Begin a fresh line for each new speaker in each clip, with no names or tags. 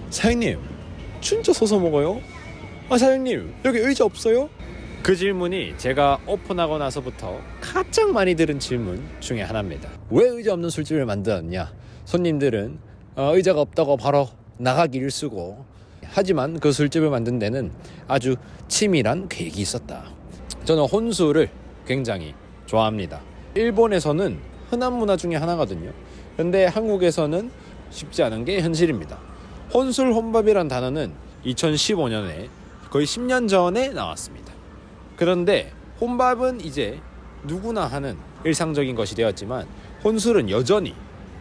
사장님, 진짜 서서 먹어요? 아, 사장님, 여기 의자 없어요? 그 질문이 제가 오픈하고 나서부터 가장 많이 들은 질문 중에 하나입니다. 왜 의자 없는 술집을 만들었냐? 손님들은 의자가 없다고 바로 나가기 일쑤고, 하지만 그 술집을 만든 데는 아주 치밀한 계획이 있었다. 저는 혼술을 굉장히 좋아합니다. 일본에서는 흔한 문화 중에 하나거든요. 근데 한국에서는 쉽지 않은 게 현실입니다. 혼술 혼밥이란 단어는 2015년에 거의 10년 전에 나왔습니다. 그런데 혼밥은 이제 누구나 하는 일상적인 것이 되었지만 혼술은 여전히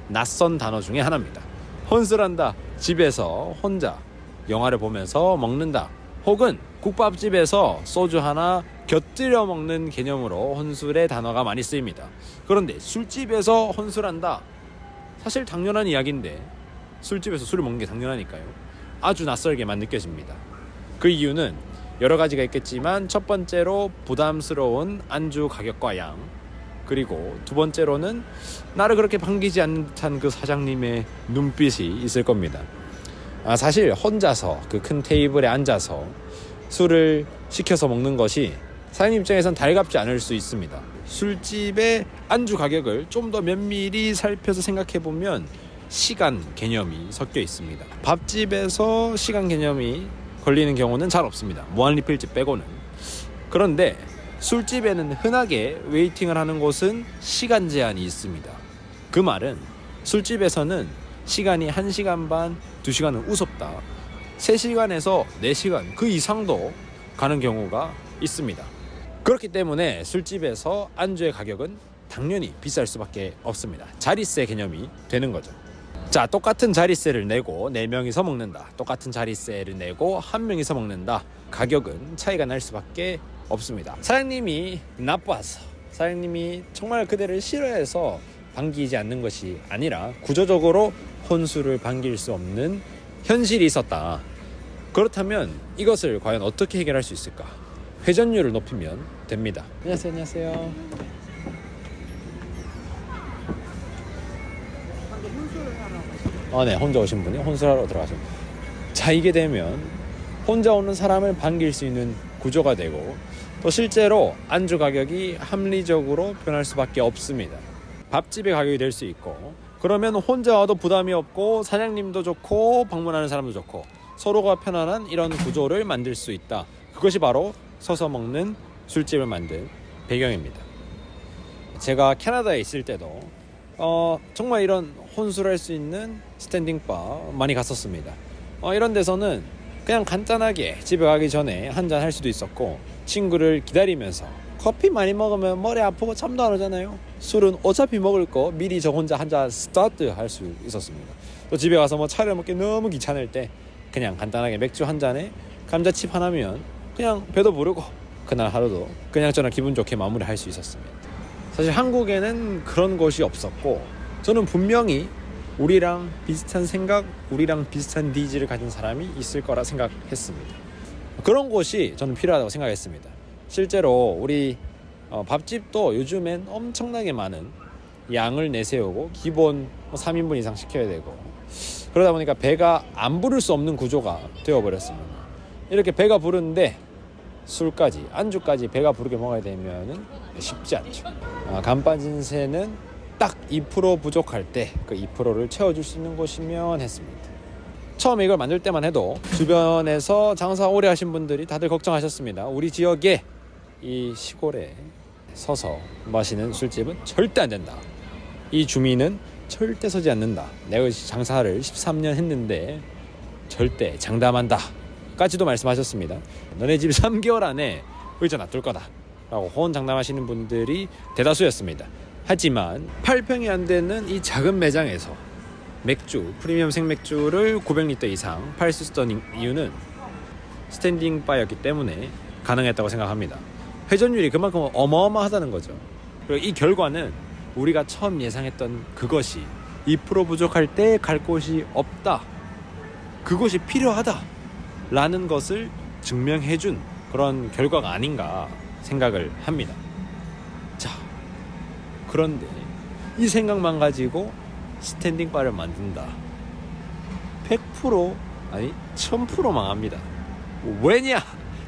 낯선 단어 중에 하나입니다. 혼술한다, 집에서 혼자 영화를 보면서 먹는다, 혹은 국밥집에서 소주 하나 곁들여 먹는 개념으로 혼술의 단어가 많이 쓰입니다. 그런데 술집에서 혼술한다, 사실 당연한 이야기인데 술집에서 술을 먹는 게 당연하니까요. 아주 낯설게만 느껴집니다. 그 이유는 여러 가지가 있겠지만, 첫 번째로 부담스러운 안주 가격과 양, 그리고 두 번째로는 나를 그렇게 반기지 않는 듯한 그 사장님의 눈빛이 있을 겁니다. 사실 혼자서 그 큰 테이블에 앉아서 술을 시켜서 먹는 것이 사장님 입장에선 달갑지 않을 수 있습니다. 술집의 안주 가격을 좀 더 면밀히 살펴서 생각해보면 시간 개념이 섞여 있습니다. 밥집에서 시간 개념이 걸리는 경우는 잘 없습니다. 무한리필집 빼고는. 그런데 술집에는 흔하게 웨이팅을 하는 곳은 시간 제한이 있습니다. 그 말은 술집에서는 시간이 1시간 반, 2시간은 우습다, 3시간에서 4시간 그 이상도 가는 경우가 있습니다. 그렇기 때문에 술집에서 안주의 가격은 당연히 비쌀 수밖에 없습니다. 자릿세 개념이 되는 거죠. 자, 똑같은 자릿세를 내고 4명이서 먹는다, 똑같은 자릿세를 내고 1명이서 먹는다, 가격은 차이가 날 수밖에 없습니다. 사장님이 나빠서, 사장님이 정말 그대를 싫어해서 반기지 않는 것이 아니라 구조적으로 혼술을 반길 수 없는 현실이 있었다. 그렇다면 이것을 과연 어떻게 해결할 수 있을까? 회전율을 높이면 됩니다. 안녕하세요. 안녕하세요. 네, 혼자 오신 분이 혼술하러 들어가십니다. 자, 이게 되면 혼자 오는 사람을 반길 수 있는 구조가 되고, 또 실제로 안주 가격이 합리적으로 변할 수밖에 없습니다. 밥집의 가격이 될 수 있고, 그러면 혼자 와도 부담이 없고 사장님도 좋고 방문하는 사람도 좋고 서로가 편안한 이런 구조를 만들 수 있다. 그것이 바로 서서 먹는 술집을 만든 배경입니다. 제가 캐나다에 있을 때도 정말 이런 혼술할 수 있는 스탠딩바 많이 갔었습니다. 이런 데서는 그냥 간단하게 집에 가기 전에 한잔 할 수도 있었고, 친구를 기다리면서, 커피 많이 먹으면 머리 아프고 잠도 안 오잖아요. 술은 어차피 먹을 거 미리 저 혼자 한 잔 스타트 할 수 있었습니다. 또 집에 가서 뭐 차려 먹기 너무 귀찮을 때 그냥 간단하게 맥주 한 잔에 감자칩 하나면 그냥 배도 부르고 그날 하루도 그냥 저는 기분 좋게 마무리할 수 있었습니다. 사실 한국에는 그런 것이 없었고, 저는 분명히 우리랑 비슷한 생각, 우리랑 비슷한 니즈를 가진 사람이 있을 거라 생각했습니다. 그런 곳이 저는 필요하다고 생각했습니다. 실제로 우리 밥집도 요즘엔 엄청나게 많은 양을 내세우고 기본 3인분 이상 시켜야 되고, 그러다 보니까 배가 안 부를 수 없는 구조가 되어버렸습니다. 이렇게 배가 부르는데 술까지, 안주까지 배가 부르게 먹어야 되면 쉽지 않죠. 간 빠진 새는 딱 2% 부족할 때 그 2%를 채워줄 수 있는 곳이면 했습니다. 처음에 이걸 만들 때만 해도 주변에서 장사 오래 하신 분들이 다들 걱정하셨습니다. 우리 지역에 이 시골에 서서 마시는 술집은 절대 안 된다. 이 주민은 절대 서지 않는다. 내가 장사를 13년 했는데 절대 장담한다 까지도 말씀하셨습니다. 너네 집 3개월 안에 의자 놔둘 거다 라고 호언장담하시는 분들이 대다수였습니다. 하지만 8평이 안 되는 이 작은 매장에서 맥주, 프리미엄 생맥주를 900리터 이상 팔 수 있었던 이유는 스탠딩 바였기 때문에 가능했다고 생각합니다. 회전율이 그만큼 어마어마하다는 거죠. 그리고 이 결과는 우리가 처음 예상했던 그것이 2% 부족할 때 갈 곳이 없다, 그것이 필요하다 라는 것을 증명해준 그런 결과가 아닌가 생각을 합니다. 자, 그런데 이 생각만 가지고 스탠딩 바를 만든다, 100% 아니 1000% 망합니다. 왜냐?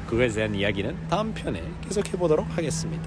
그것에 대한 이야기는 다음 편에 계속해 보도록 하겠습니다.